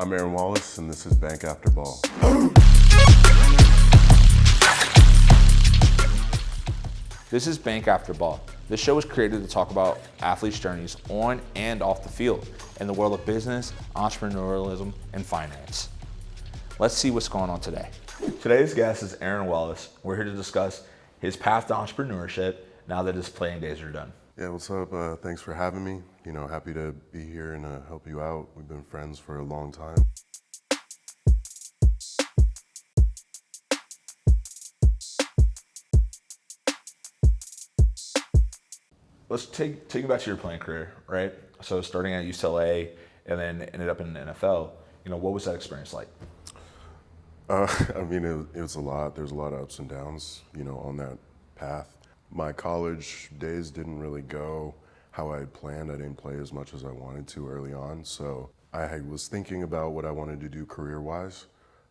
I'm Aaron Wallace, and this is Bank After Ball. This is Bank After Ball. This show was created to talk about athletes' journeys on and off the field in the world of business, entrepreneurialism, and finance. Let's see what's going on today. Today's guest is Aaron Wallace. We're here to discuss his path to entrepreneurship now that his playing days are done. Yeah, what's up? Thanks for having me. Happy to be here and help you out. We've been friends for a long time. Let's take you back to your playing career, right? So starting at UCLA and then ended up in the NFL. What was that experience like? It was a lot. There's a lot of ups and downs, on that path. My college days didn't really go how I had planned. I didn't play as much as I wanted to early on. So I was thinking about what I wanted to do career-wise.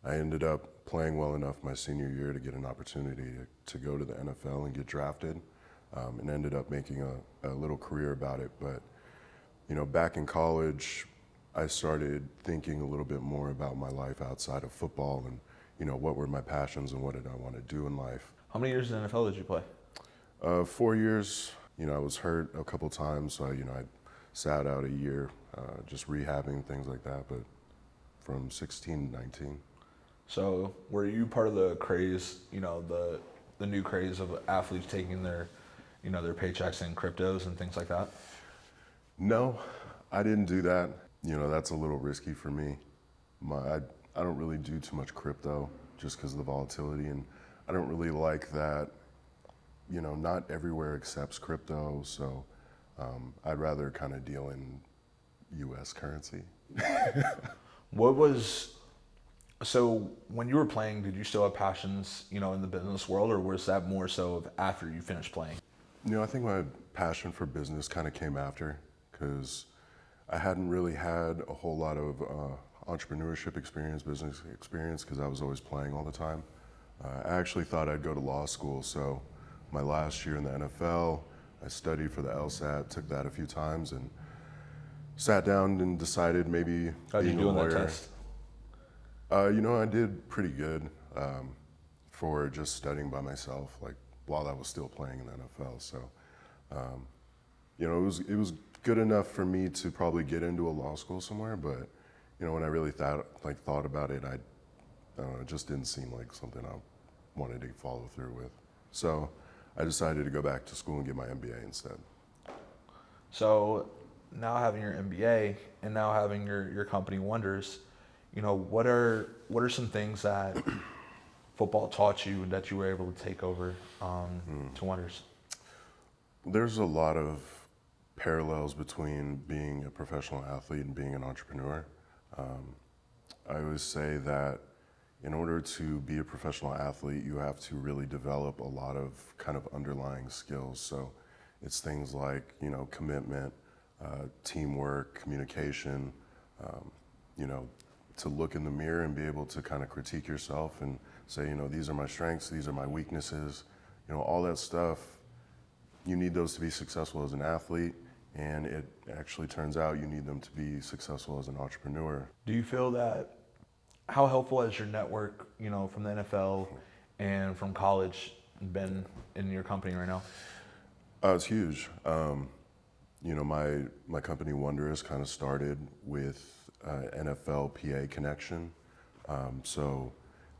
I ended up playing well enough my senior year to get an opportunity to go to the NFL and get drafted, and ended up making a little career about it. But, back in college, I started thinking a little bit more about my life outside of football and, what were my passions and what did I want to do in life. How many years in the NFL did you play? 4 years. I was hurt a couple times, so I sat out a year, just rehabbing, things like that. But from 16 to 19. So were you part of the craze? The new craze of athletes taking their paychecks in cryptos and things like that? No, I didn't do that. That's a little risky for me. I don't really do too much crypto just because of the volatility, and I don't really like that. Not everywhere accepts crypto, so I'd rather kind of deal in U.S. currency. So when you were playing, did you still have passions, in the business world, or was that more so of after you finished playing? I think my passion for business kind of came after, because I hadn't really had a whole lot of entrepreneurship experience, business experience, because I was always playing all the time. I actually thought I'd go to law school, so my last year in the NFL, I studied for the LSAT, took that a few times, and sat down and decided maybe How'd you being do a on lawyer. that test? I did pretty good for just studying by myself, like while I was still playing in the NFL. So, it was good enough for me to probably get into a law school somewhere. But when I really thought about it, I don't know, it just didn't seem like something I wanted to follow through with. So I decided to go back to school and get my MBA instead. So now having your MBA and now having your company Onedrus, what are some things that football taught you that you were able to take over to Onedrus? There's a lot of parallels between being a professional athlete and being an entrepreneur. I always say that in order to be a professional athlete, you have to really develop a lot of kind of underlying skills. So it's things like, commitment, teamwork, communication, to look in the mirror and be able to kind of critique yourself and say, these are my strengths, these are my weaknesses, all that stuff. You need those to be successful as an athlete, and it actually turns out you need them to be successful as an entrepreneur. Do you feel that, how helpful has your network, from the NFL and from college been in your company right now? It's huge. My company Onedrus kind of started with NFL PA connection. So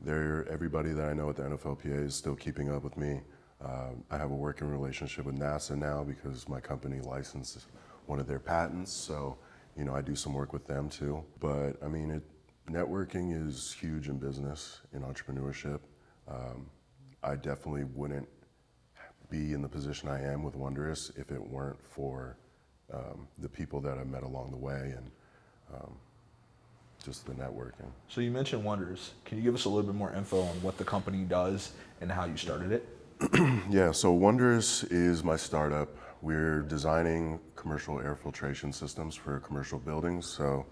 everybody that I know at the NFL PA is still keeping up with me. I have a working relationship with NASA now because my company licensed one of their patents. So, I do some work with them too. But networking is huge in business, in entrepreneurship. I definitely wouldn't be in the position I am with Onedrus if it weren't for the people that I met along the way and just the networking. So you mentioned Onedrus. Can you give us a little bit more info on what the company does and how you started it? Yeah, so Onedrus is my startup. We're designing commercial air filtration systems for commercial buildings. So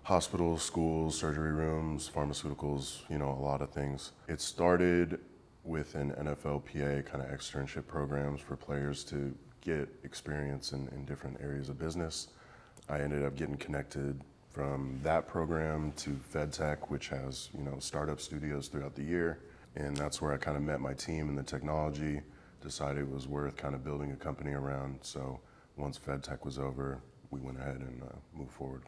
hospitals, schools, surgery rooms, pharmaceuticals, a lot of things. It started with an NFLPA kind of externship programs for players to get experience in different areas of business. I ended up getting connected from that program to FedTech, which has, startup studios throughout the year. And that's where I kind of met my team in the technology, decided it was worth kind of building a company around. So once FedTech was over, we went ahead and moved forward.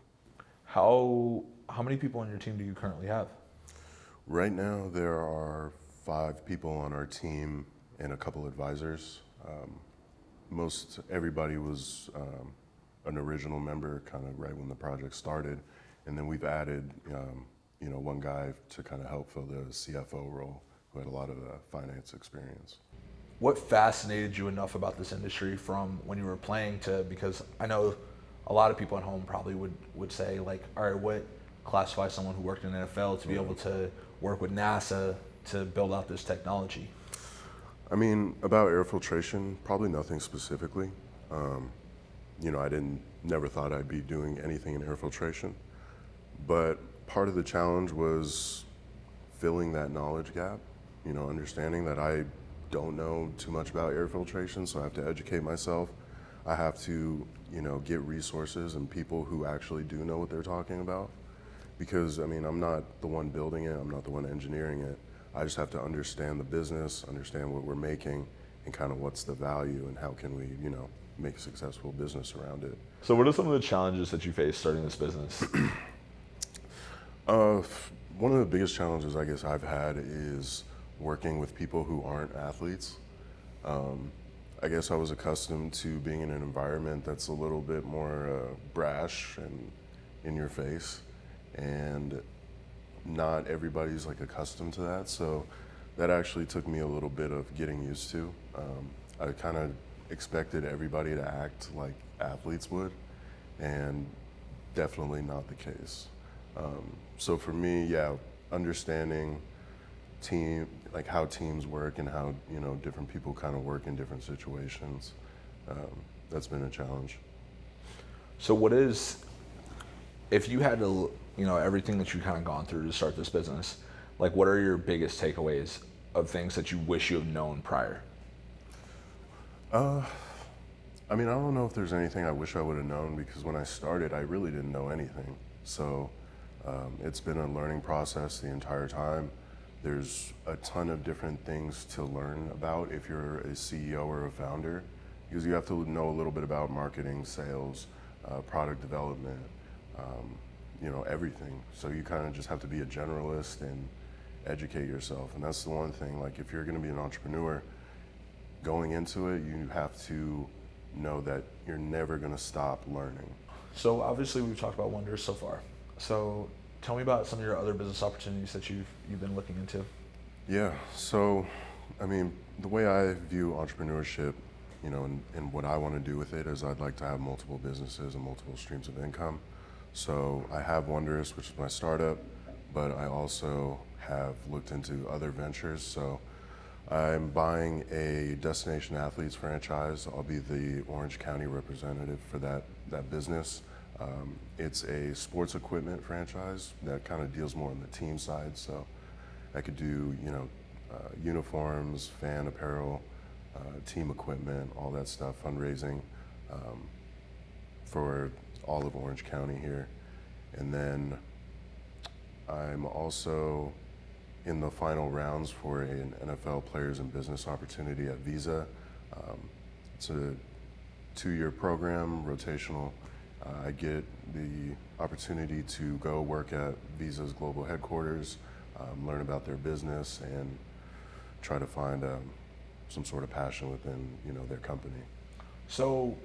How many people on your team do you currently have? Right now, there are 5 people on our team and a couple advisors. Most everybody was an original member kind of right when the project started. And then we've added, one guy to kind of help fill the CFO role who had a lot of finance experience. What fascinated you enough about this industry from when you were playing to, because I know a lot of people at home probably would say like, all right, what classifies someone who worked in the NFL to be able to work with NASA to build out this technology? I mean, about air filtration, probably nothing specifically. I never thought I'd be doing anything in air filtration, but part of the challenge was filling that knowledge gap, understanding that I don't know too much about air filtration, so I have to educate myself. I have to, get resources and people who actually do know what they're talking about. Because, I'm not the one building it, I'm not the one engineering it. I just have to understand the business, understand what we're making, and kind of what's the value and how can we, make a successful business around it. So what are some of the challenges that you face starting this business? One of the biggest challenges I guess I've had is working with people who aren't athletes. I guess I was accustomed to being in an environment that's a little bit more brash and in your face, and not everybody's like accustomed to that. So that actually took me a little bit of getting used to. I kind of expected everybody to act like athletes would, and definitely not the case. So for me, understanding team, like how teams work and how, different people kind of work in different situations, that's been a challenge. So if you had to, everything that you've kind of gone through to start this business, like what are your biggest takeaways of things that you wish you had known prior? I don't know if there's anything I wish I would have known, because when I started, I really didn't know anything. So it's been a learning process the entire time. There's a ton of different things to learn about if you're a CEO or a founder, because you have to know a little bit about marketing, sales, product development, everything. So you kind of just have to be a generalist and educate yourself. And that's the one thing, like if you're going to be an entrepreneur, going into it, you have to know that you're never going to stop learning. So obviously we've talked about Onedrus so far. So tell me about some of your other business opportunities that you've been looking into. Yeah, so the way I view entrepreneurship, and what I want to do with it is I'd like to have multiple businesses and multiple streams of income. So I have Onedrus, which is my startup, but I also have looked into other ventures. So I'm buying a Destination Athletes franchise. I'll be the Orange County representative for that business. It's a sports equipment franchise that kind of deals more on the team side. So I could do, uniforms, fan apparel, team equipment, all that stuff, fundraising for all of Orange County here. And then I'm also in the final rounds for an NFL players and business opportunity at Visa. It's a 2-year program, rotational. I get the opportunity to go work at Visa's global headquarters, learn about their business, and try to find some sort of passion within their company. So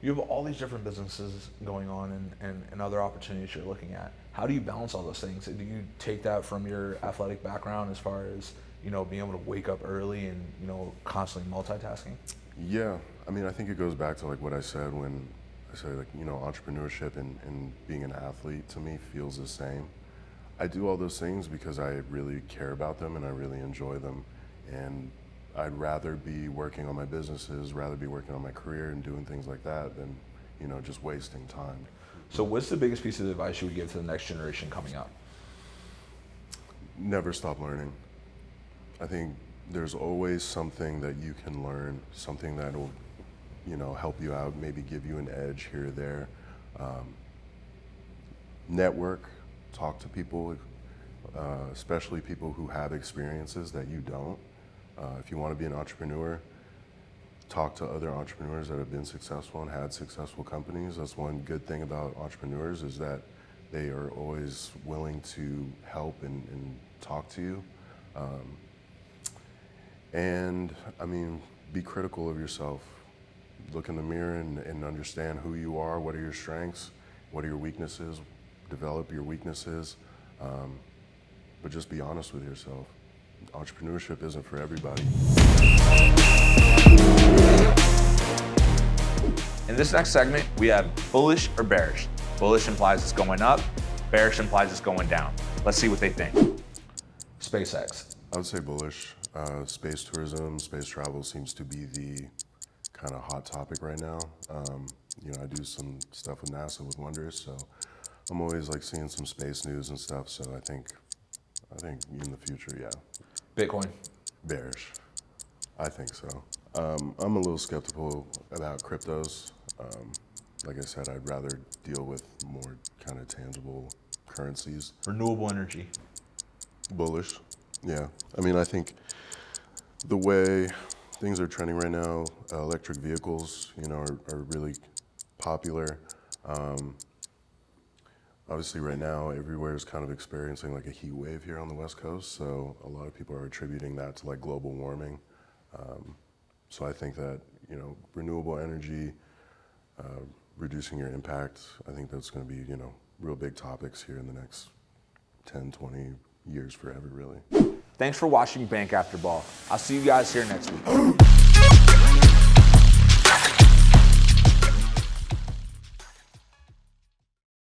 you have all these different businesses going on and other opportunities you're looking at. How do you balance all those things? Do you take that from your athletic background as far as, being able to wake up early and, constantly multitasking? Yeah, I think it goes back to like what I said when I say entrepreneurship and being an athlete to me feels the same. I do all those things because I really care about them and I really enjoy them. And I'd rather be working on my businesses, rather be working on my career and doing things like that than, just wasting time. So what's the biggest piece of advice you would give to the next generation coming up? Never stop learning. I think there's always something that you can learn, something that will, help you out, maybe give you an edge here or there. network, talk to people, especially people who have experiences that you don't. If you want to be an entrepreneur, talk to other entrepreneurs that have been successful and had successful companies. That's one good thing about entrepreneurs, is that they are always willing to help and talk to you. And I mean, be critical of yourself. Look in the mirror and understand who you are, what are your strengths, what are your weaknesses, develop your weaknesses, but just be honest with yourself. Entrepreneurship isn't for everybody. In this next segment, we have bullish or bearish. Bullish implies it's going up, bearish implies it's going down. Let's see what they think. SpaceX. I would say bullish. Space tourism, space travel seems to be the kind of hot topic right now. You know, I do some stuff with NASA with Onedrus, so I'm always like seeing some space news and stuff. So I think in the future, yeah. Bitcoin. Bearish. I think so. I'm a little skeptical about cryptos. Like I said, I'd rather deal with more kind of tangible currencies. Renewable energy. Bullish. Yeah. I mean, I think the way things are trending right now, electric vehicles, you know, are really popular. Obviously right now, everywhere is kind of experiencing like a heat wave here on the West Coast. So a lot of people are attributing that to like global warming. So I think that, you know, renewable energy, reducing your impact, I think that's going to be, you know, real big topics here in the next 10, 20 years, forever, really. Thanks for watching Bank After Ball. I'll see you guys here next week.